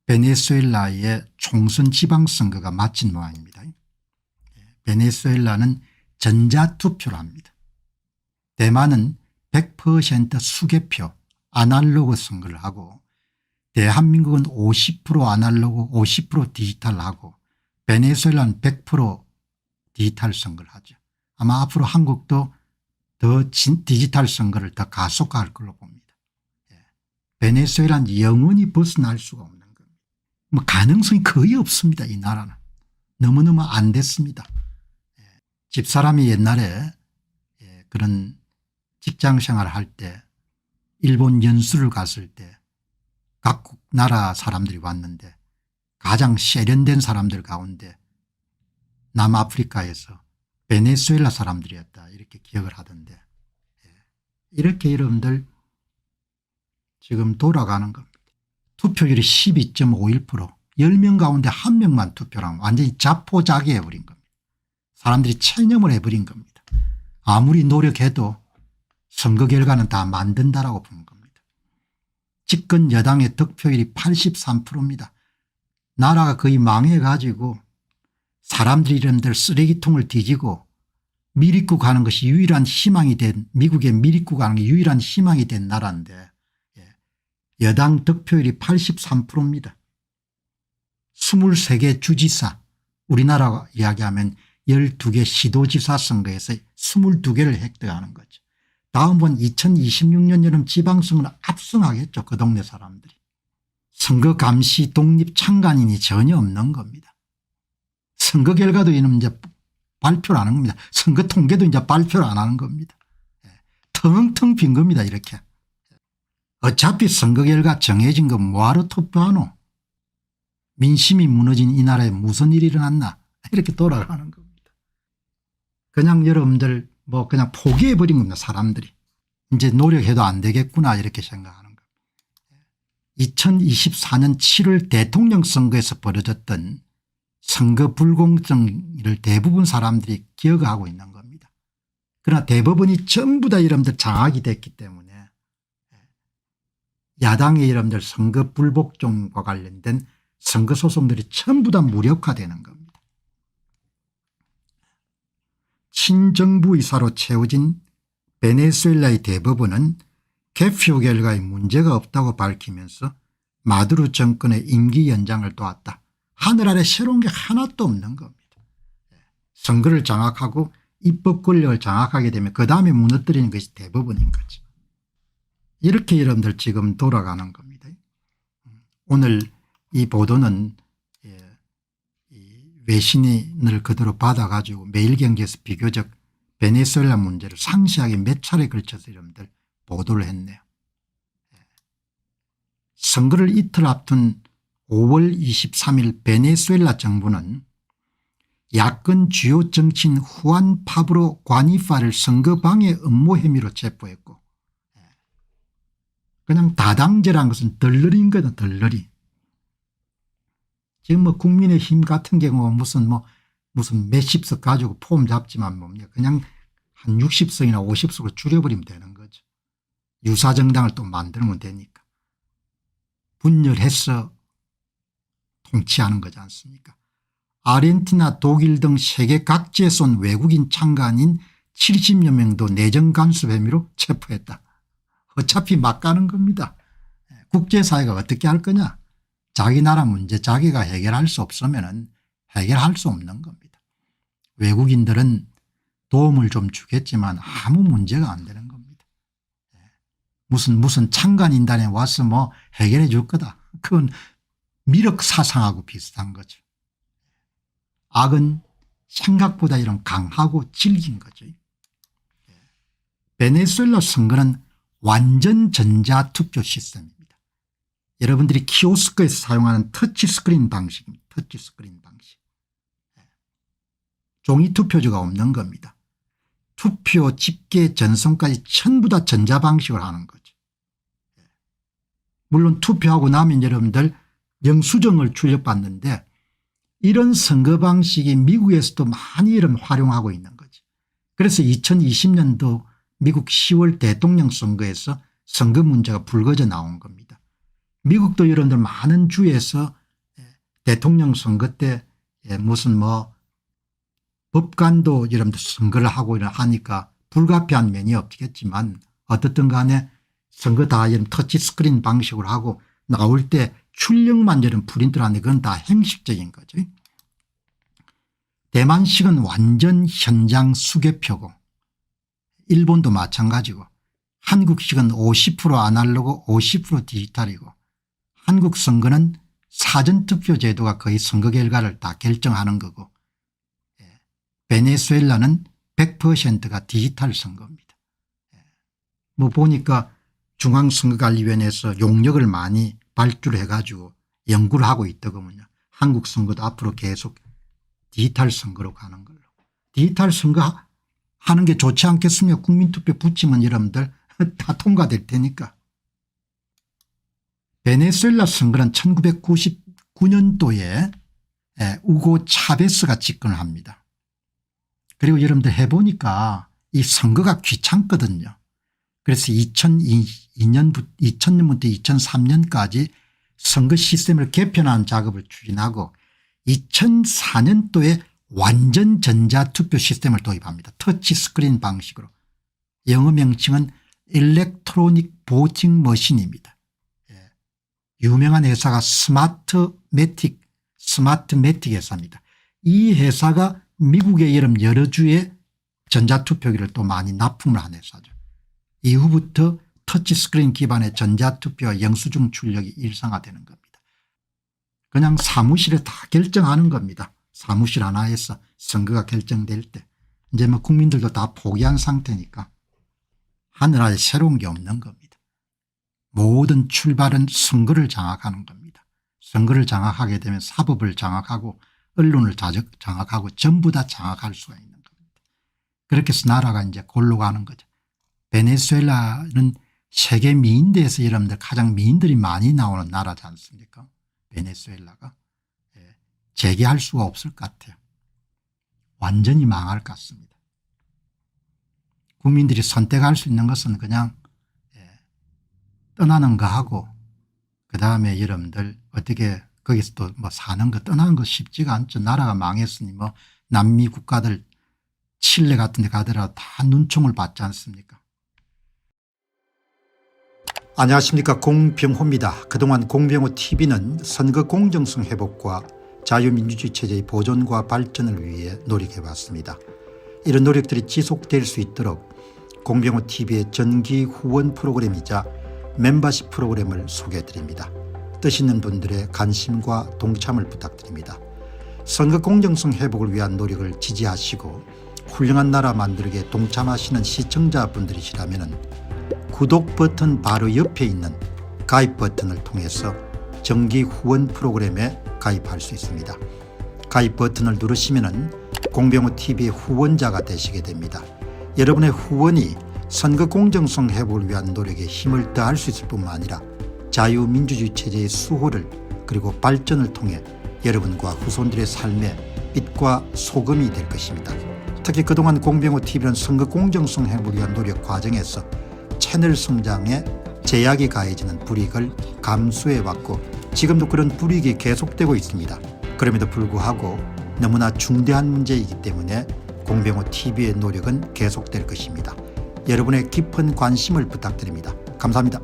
베네수엘라의 총선 지방선거가 마친 모양입니다. 베네수엘라는 전자투표로 합니다. 대만은 100% 수개표 아날로그 선거를 하고 대한민국은 50% 아날로그 50% 디지털하고 베네수엘라는 100% 디지털 선거를 하죠. 아마 앞으로 한국도 더 디지털 선거를 더 가속화할 걸로 봅니다. 베네수엘라는 영원히 벗어날 수가 없는 겁니다. 뭐 가능성이 거의 없습니다. 이 나라는. 너무너무 안 됐습니다. 집사람이 옛날에 그런 직장생활을 할 때 일본 연수를 갔을 때 각국 나라 사람들이 왔는데 가장 세련된 사람들 가운데 남아프리카에서 베네수엘라 사람들이었다 이렇게 기억을 하던데 이렇게 여러분들 지금 돌아가는 겁니다. 투표율이 12.51% 10명 가운데 1명만 투표를 하면 완전히 자포자기해버린 겁니다. 사람들이 체념을 해버린 겁니다. 아무리 노력해도 선거 결과는 다 만든다라고 보는 겁니다. 집권 여당의 득표율이 83%입니다. 나라가 거의 망해가지고 사람들이 이런들 쓰레기통을 뒤지고 미립국 하는 것이 유일한 희망이 된 미국의 미립국 하는 게 유일한 희망이 된 나라인데 여당 득표율이 83%입니다. 23개 주지사 우리나라 이야기하면 12개 시도지사 선거에서 22개를 획득하는 거죠. 다음번 2026년 여름 지방선거는 압승하겠죠. 그 동네 사람들이. 선거 감시 독립 참관인이 전혀 없는 겁니다. 선거 결과도 이제 발표를 안 하는 겁니다. 선거 통계도 이제 발표를 안 하는 겁니다. 텅텅 빈 겁니다. 이렇게. 어차피 선거 결과 정해진 거 뭐하러 투표하노. 민심이 무너진 이 나라에 무슨 일이 일어났나 이렇게 돌아가는 겁니다. 그냥 여러분들 뭐 그냥 포기해버린 겁니다. 사람들이. 이제 노력해도 안 되겠구나 이렇게 생각하는 겁니다. 2024년 7월 대통령 선거에서 벌어졌던 선거 불공정을 대부분 사람들이 기억하고 있는 겁니다. 그러나 대법원이 전부 다 여러분들 장악이 됐기 때문에 야당의 여러분들 선거 불복종과 관련된 선거 소송들이 전부 다 무력화되는 겁니다. 친정부 의사로 채워진 베네수엘라의 대법원은 개표 결과에 문제가 없다고 밝히면서 마두로 정권의 임기 연장을 도왔다. 하늘 아래 새로운 게 하나도 없는 겁니다. 선거를 장악하고 입법 권력을 장악하게 되면 그다음에 무너뜨리는 것이 대법원인 거죠. 이렇게 여러분들 지금 돌아가는 겁니다. 오늘 이 보도는 외신을 그대로 받아가지고 매일경제에서 비교적 베네수엘라 문제를 상세하게 몇 차례 걸쳐서 여러분들 보도를 했네요. 선거를 이틀 앞둔 5월 23일 베네수엘라 정부는 야권 주요 정치인 후안 파브로 과니파를 선거방해 업무 혐의로 체포했고 그냥 다당제라는 것은 덜러리인 거다. 덜러리. 지금 뭐 국민의힘 같은 경우 무슨 몇십 석 가지고 폼 잡지만 뭡니까 그냥 한 60석이나 50석으로 줄여버리면 되는 거죠. 유사정당을 또 만들면 되니까. 분열해서 통치하는 거지 않습니까. 아르헨티나 독일 등 세계 각지에서 온 외국인 참관인 70여 명도 내정 간섭 혐의로 체포했다. 어차피 막 가는 겁니다. 국제사회가 어떻게 할 거냐. 자기 나라 문제 자기가 해결할 수 없으면 해결할 수 없는 겁니다. 외국인들은 도움을 좀 주겠지만 아무 문제가 안 되는 겁니다. 무슨 참관인단에 와서 뭐 해결해 줄 거다. 그건 미륵 사상하고 비슷한 거죠. 악은 생각보다 이런 강하고 질긴 거죠. 베네수엘라 선거는 완전 전자투표 시스템입니다. 여러분들이 키오스크에서 사용하는 터치스크린 방식입니다. 터치스크린 방식. 종이 투표지가 없는 겁니다. 투표 집계 전송까지 전부 다 전자방식으로 하는 거죠. 물론 투표하고 나면 여러분들 영수증을 출력받는데 이런 선거 방식이 미국에서도 많이 여러분 활용하고 있는 거죠. 그래서 2020년도 미국 10월 대통령 선거에서 선거 문제가 불거져 나온 겁니다. 미국도 여러분들 많은 주에서 대통령 선거 때 무슨 뭐 법관도 여러분들 선거를 하고 하니까 불가피한 면이 없겠지만 어떻든 간에 선거 다 터치스크린 방식으로 하고 나올 때 출력만 여러분 프린트를 하는데 그건 다 형식적인 거죠. 대만식은 완전 현장 수개표고 일본도 마찬가지고 한국식은 50% 아날로그 50% 디지털이고 한국 선거는 사전투표 제도가 거의 선거 결과를 다 결정하는 거고 베네수엘라는 100%가 디지털 선거입니다. 뭐 보니까 중앙선거관리위원회에서 용역을 많이 발주를 해가지고 연구를 하고 있더군요. 한국 선거도 앞으로 계속 디지털 선거로 가는 걸로. 디지털 선거 하는 게 좋지 않겠습니까? 국민투표 붙이면 여러분들 다 통과될 테니까. 베네수엘라 선거는 1999년도에 우고 차베스가 집권을 합니다. 그리고 여러분들 해보니까 이 선거가 귀찮거든요. 그래서 2002년부터 2003년까지 선거 시스템을 개편하는 작업을 추진하고 2004년도에 완전 전자투표 시스템을 도입합니다. 터치스크린 방식으로. 영어 명칭은 일렉트로닉 보팅 머신입니다. 유명한 회사가 스마트매틱 회사입니다. 이 회사가 미국의 여러 주에 전자투표기를 또 많이 납품을 한 회사죠. 이후부터 터치스크린 기반의 전자투표와 영수증 출력이 일상화되는 겁니다. 그냥 사무실에 다 결정하는 겁니다. 사무실 하나에서 선거가 결정될 때 이제 뭐 국민들도 다 포기한 상태니까 하늘아래 새로운 게 없는 겁니다. 모든 출발은 선거를 장악하는 겁니다. 선거를 장악하게 되면 사법을 장악하고 언론을 장악하고 전부 다 장악할 수가 있는 겁니다. 그렇게 해서 나라가 이제 골로 가는 거죠. 베네수엘라는 세계 미인대에서 여러분들 가장 미인들이 많이 나오는 나라지 않습니까? 베네수엘라가. 재개할 수가 없을 것 같아요. 완전히 망할 것 같습니다. 국민들이 선택할 수 있는 것은 그냥 떠나는 거 하고 그다음에 여러분들 어떻게 거기서 또 뭐 사는 거 떠나는 거 쉽지가 않죠. 나라가 망했으니 뭐 남미 국가들 칠레 같은 데 가더라도 다 눈총을 받지 않습니까? 안녕하십니까, 공병호입니다. 그동안 공병호 TV는 선거 공정성 회복과 자유민주주의 체제의 보존과 발전을 위해 노력해왔습니다. 이런 노력들이 지속될 수 있도록 공병호 TV의 정기 후원 프로그램이자 멤버십 프로그램을 소개해드립니다. 뜻 있는 분들의 관심과 동참을 부탁드립니다. 선거 공정성 회복을 위한 노력을 지지하시고 훌륭한 나라 만들기에 동참하시는 시청자분들이시라면 구독 버튼 바로 옆에 있는 가입 버튼을 통해서 정기 후원 프로그램에 가입할 수 있습니다. 가입 버튼을 누르시면 공병호TV의 후원자가 되시게 됩니다. 여러분의 후원이 선거 공정성 회복을 위한 노력에 힘을 더할 수 있을 뿐만 아니라 자유민주주의 체제의 수호를 그리고 발전을 통해 여러분과 후손들의 삶에 빛과 소금이 될 것입니다. 특히 그동안 공병호TV는 선거 공정성 회복을 위한 노력 과정에서 채널 성장에 제약이 가해지는 불이익을 감수해왔고 지금도 그런 불이익이 계속되고 있습니다. 그럼에도 불구하고 너무나 중대한 문제이기 때문에 공병호TV의 노력은 계속될 것입니다. 여러분의 깊은 관심을 부탁드립니다. 감사합니다.